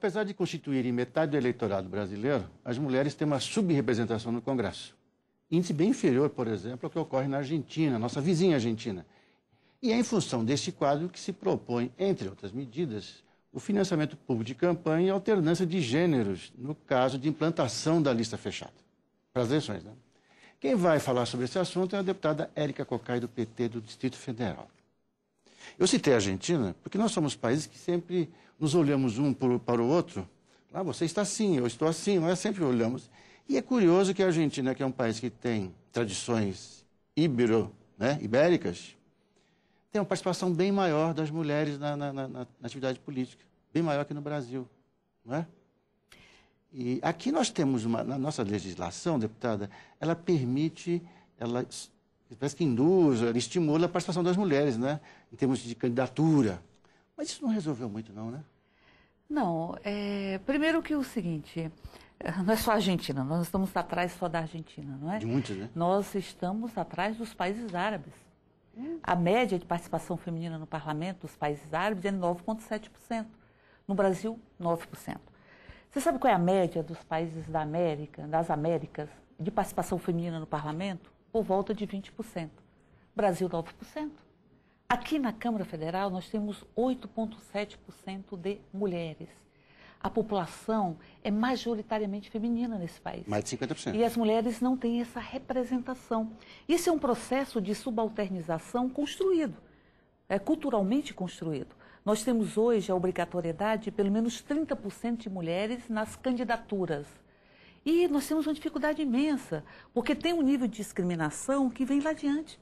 apesar de constituírem metade do eleitorado brasileiro, as mulheres têm uma subrepresentação no Congresso. Índice bem inferior, por exemplo, ao que ocorre na Argentina, nossa vizinha Argentina. E é em função deste quadro que se propõe, entre outras medidas, o financiamento público de campanha e a alternância de gêneros, no caso de implantação da lista fechada, para as eleições, né? Quem vai falar sobre esse assunto é a deputada Érica Cocai, do PT do Distrito Federal. Eu citei a Argentina porque nós somos países que sempre nos olhamos um para o outro. Ah, você está assim, eu estou assim, nós sempre olhamos. E é curioso que a Argentina, que é um país que tem tradições ibéricas, tem uma participação bem maior das mulheres na atividade política, bem maior que no Brasil, não é? E aqui nós temos, na nossa legislação, deputada, ela permite, parece que induz, ela estimula a participação das mulheres, né? Em termos de candidatura. Mas isso não resolveu muito, não, né? Não, primeiro que o seguinte, não é só a Argentina, nós estamos atrás só da Argentina, não é? De muitos, né? Nós estamos atrás dos países árabes. A média de participação feminina no parlamento dos países árabes é 9,7%. No Brasil, 9%. Você sabe qual é a média dos países das Américas, de participação feminina no parlamento? Por volta de 20%. Brasil, 9%. Aqui na Câmara Federal, nós temos 8,7% de mulheres. A população é majoritariamente feminina nesse país. Mais de 50%. E as mulheres não têm essa representação. Isso é um processo de subalternização construído, culturalmente construído. Nós temos hoje a obrigatoriedade de pelo menos 30% de mulheres nas candidaturas. E nós temos uma dificuldade imensa, porque tem um nível de discriminação que vem lá adiante.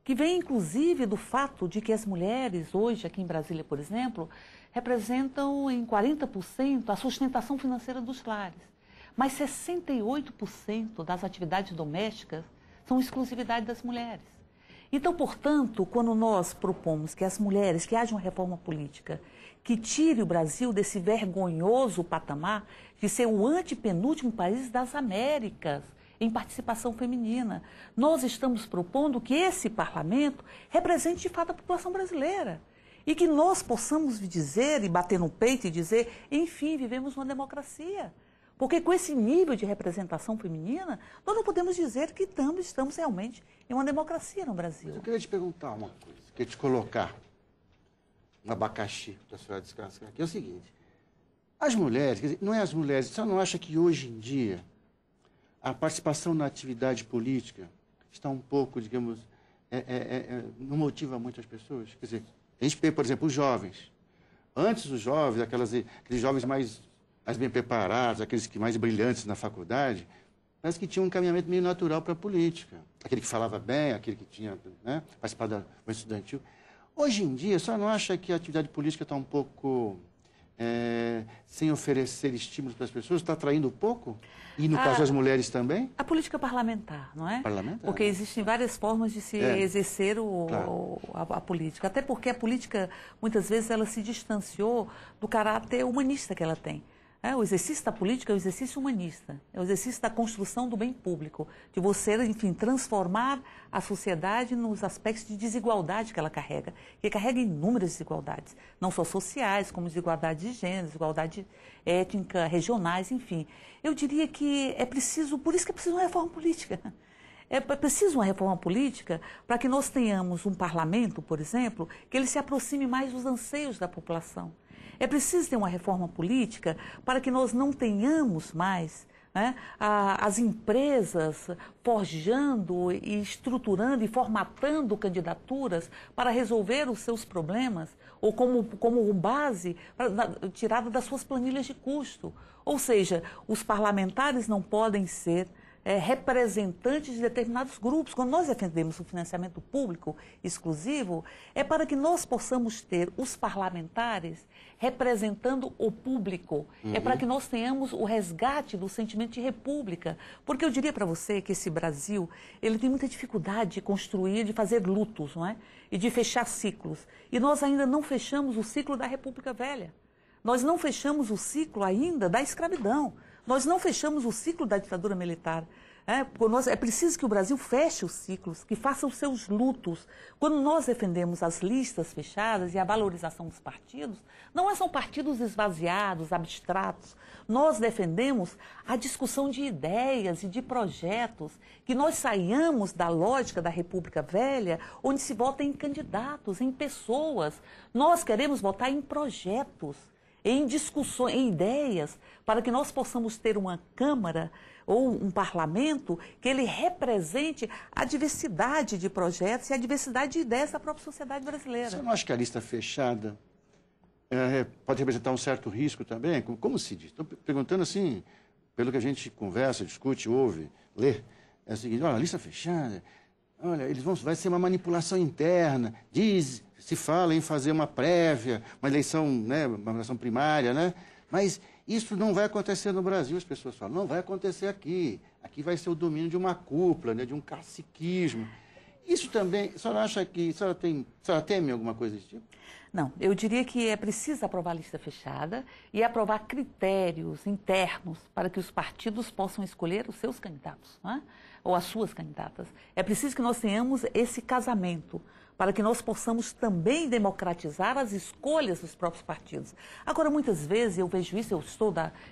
Que vem, inclusive, do fato de que as mulheres, hoje, aqui em Brasília, por exemplo, representam em 40% a sustentação financeira dos lares. Mas 68% das atividades domésticas são exclusividade das mulheres. Então, portanto, quando nós propomos que as mulheres, que haja uma reforma política, que tire o Brasil desse vergonhoso patamar de ser o antepenúltimo país das Américas em participação feminina, nós estamos propondo que esse parlamento represente de fato a população brasileira. E que nós possamos dizer, e bater no peito e dizer, enfim, vivemos uma democracia. Porque com esse nível de representação feminina, nós não podemos dizer que estamos realmente em uma democracia no Brasil. Eu queria te perguntar uma coisa, queria te colocar um abacaxi para a senhora descascar, que é o seguinte, as mulheres, quer dizer, não é as mulheres, você não acha que hoje em dia a participação na atividade política está um pouco, digamos, não motiva muito as pessoas? Quer dizer, a gente vê, por exemplo, os jovens. Antes os jovens, aqueles jovens mais bem preparados, aqueles que mais brilhantes na faculdade, parece que tinham um encaminhamento meio natural para a política. Aquele que falava bem, aquele que tinha participado da movimento estudantil. Hoje em dia, a senhora não acha que a atividade política está um pouco sem oferecer estímulos para as pessoas? Está atraindo pouco? E no caso das mulheres também? A política parlamentar, não é? Parlamentar. Porque existem várias formas de se exercer claro. a política. Até porque a política, muitas vezes, ela se distanciou do caráter humanista que ela tem. O exercício da política é o exercício humanista, é o exercício da construção do bem público, de você, enfim, transformar a sociedade nos aspectos de desigualdade que ela carrega, que carrega inúmeras desigualdades, não só sociais, como desigualdade de gênero, desigualdade étnica, regionais, enfim. Eu diria que é preciso, por isso que é preciso uma reforma política. É preciso uma reforma política para que nós tenhamos um parlamento, por exemplo, que ele se aproxime mais dos anseios da população. É preciso ter uma reforma política para que nós não tenhamos mais as empresas forjando e estruturando e formatando candidaturas para resolver os seus problemas ou como base tirada das suas planilhas de custo. Ou seja, os parlamentares não podem ser representantes de determinados grupos. Quando nós defendemos o financiamento público exclusivo, é para que nós possamos ter os parlamentares representando o público. É para que nós tenhamos o resgate do sentimento de república. Porque eu diria para você que esse Brasil, ele tem muita dificuldade de construir, de fazer lutos, não é? E de fechar ciclos. E nós ainda não fechamos o ciclo da República Velha. Nós não fechamos o ciclo ainda da escravidão. Nós não fechamos o ciclo da ditadura militar. É preciso que o Brasil feche os ciclos, que faça os seus lutos. Quando nós defendemos as listas fechadas e a valorização dos partidos, não são partidos esvaziados, abstratos. Nós defendemos a discussão de ideias e de projetos, que nós saiamos da lógica da República Velha, onde se vota em candidatos, em pessoas. Nós queremos votar em projetos, em discussões, em ideias, para que nós possamos ter uma Câmara ou um parlamento que ele represente a diversidade de projetos e a diversidade de ideias da própria sociedade brasileira. Você não acha que a lista fechada pode representar um certo risco também? Como se diz? Estou perguntando assim, pelo que a gente conversa, discute, ouve, lê. É o seguinte, olha, a lista fechada, olha, vai ser uma manipulação interna, se fala em fazer uma prévia, uma eleição, né, uma eleição primária, né? Mas isso não vai acontecer no Brasil, as pessoas falam, não vai acontecer aqui. Aqui vai ser o domínio de uma cúpula, né, de um caciquismo. Isso também, a senhora acha que, a senhora teme alguma coisa desse tipo? Não, eu diria que é preciso aprovar a lista fechada e aprovar critérios internos para que os partidos possam escolher os seus candidatos, né? Ou as suas candidatas. É preciso que nós tenhamos esse casamento, para que nós possamos também democratizar as escolhas dos próprios partidos. Agora, muitas vezes eu vejo isso,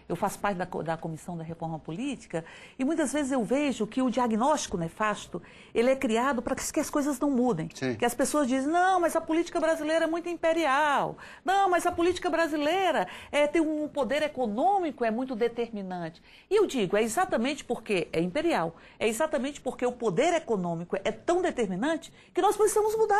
eu faço parte da Comissão da Reforma Política, e muitas vezes eu vejo que o diagnóstico nefasto, ele é criado para que as coisas não mudem. Sim. Que as pessoas dizem, não, mas a política brasileira é muito imperial. Não, mas a política brasileira tem um poder econômico, é muito determinante. E eu digo, é exatamente porque é imperial, é exatamente porque o poder econômico é tão determinante que nós precisamos mudar.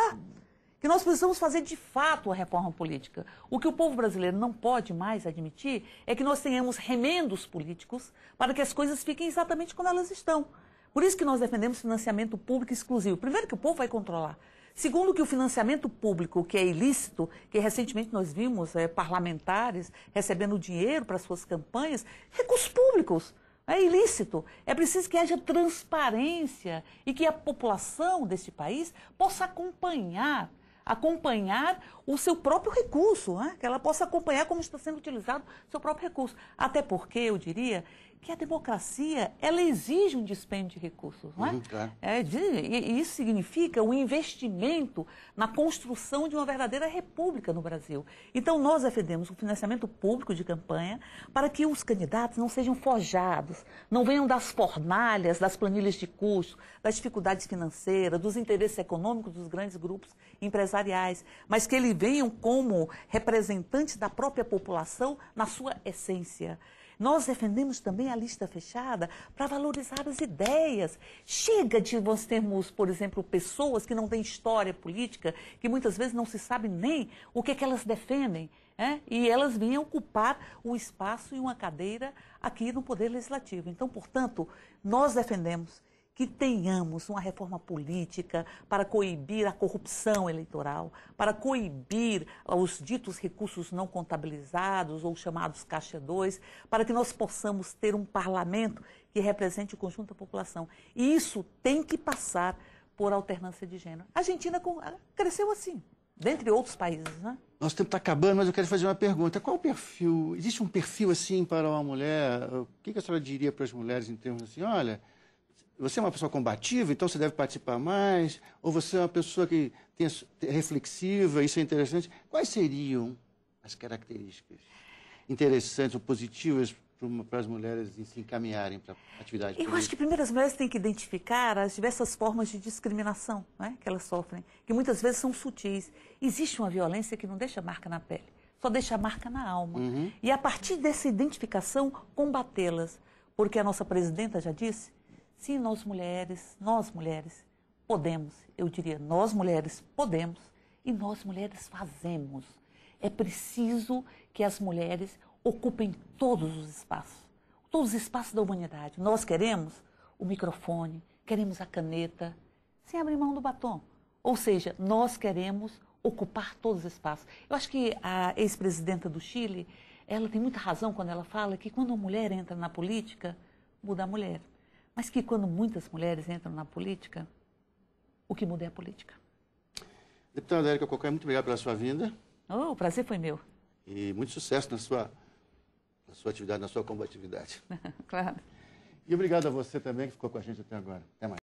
Que nós precisamos fazer de fato a reforma política. O que o povo brasileiro não pode mais admitir é que nós tenhamos remendos políticos para que as coisas fiquem exatamente como elas estão. Por isso que nós defendemos financiamento público exclusivo. Primeiro, que o povo vai controlar. Segundo, que o financiamento público, que é ilícito, que recentemente nós vimos parlamentares recebendo dinheiro para suas campanhas, recursos públicos. É ilícito. É preciso que haja transparência e que a população deste país possa acompanhar o seu próprio recurso, né? Que ela possa acompanhar como está sendo utilizado o seu próprio recurso. Até porque, eu diria, que a democracia, ela exige um dispêndio de recursos, não é? Claro. E isso significa um investimento na construção de uma verdadeira república no Brasil. Então, nós defendemos o financiamento público de campanha para que os candidatos não sejam forjados, não venham das fornalhas, das planilhas de custo, das dificuldades financeiras, dos interesses econômicos dos grandes grupos empresariais, mas que eles venham como representantes da própria população na sua essência. Nós defendemos também a lista fechada para valorizar as ideias. Chega de nós termos, por exemplo, pessoas que não têm história política, que muitas vezes não se sabe nem o que elas defendem, né? E elas vinham ocupar um espaço e uma cadeira aqui no Poder Legislativo. Então, portanto, nós defendemos que tenhamos uma reforma política para coibir a corrupção eleitoral, para coibir os ditos recursos não contabilizados ou chamados caixa 2, para que nós possamos ter um parlamento que represente o conjunto da população. E isso tem que passar por alternância de gênero. A Argentina cresceu assim, dentre outros países, né? Nosso tempo está acabando, mas eu quero fazer uma pergunta. Qual o perfil? Existe um perfil assim para uma mulher? O que a senhora diria para as mulheres em termos assim, olha, você é uma pessoa combativa, então você deve participar mais? Ou você é uma pessoa que é reflexiva, isso é interessante? Quais seriam as características interessantes ou positivas para as mulheres se encaminharem para a atividade política? Eu acho que primeiro as mulheres têm que identificar as diversas formas de discriminação, né, que elas sofrem, que muitas vezes são sutis. Existe uma violência que não deixa marca na pele, só deixa marca na alma. Uhum. E a partir dessa identificação, combatê-las. Porque a nossa presidenta já disse, sim, nós mulheres podemos, eu diria, nós mulheres podemos e nós mulheres fazemos. É preciso que as mulheres ocupem todos os espaços da humanidade. Nós queremos o microfone, queremos a caneta, sem abrir mão do batom. Ou seja, nós queremos ocupar todos os espaços. Eu acho que a ex-presidenta do Chile, ela tem muita razão quando ela fala que quando uma mulher entra na política, muda a mulher. Mas que quando muitas mulheres entram na política, o que muda é a política. Deputada Érica Cocai, muito obrigado pela sua vinda. Oh, o prazer foi meu. E muito sucesso na sua atividade, na sua combatividade. Claro. E obrigado a você também que ficou com a gente até agora. Até mais.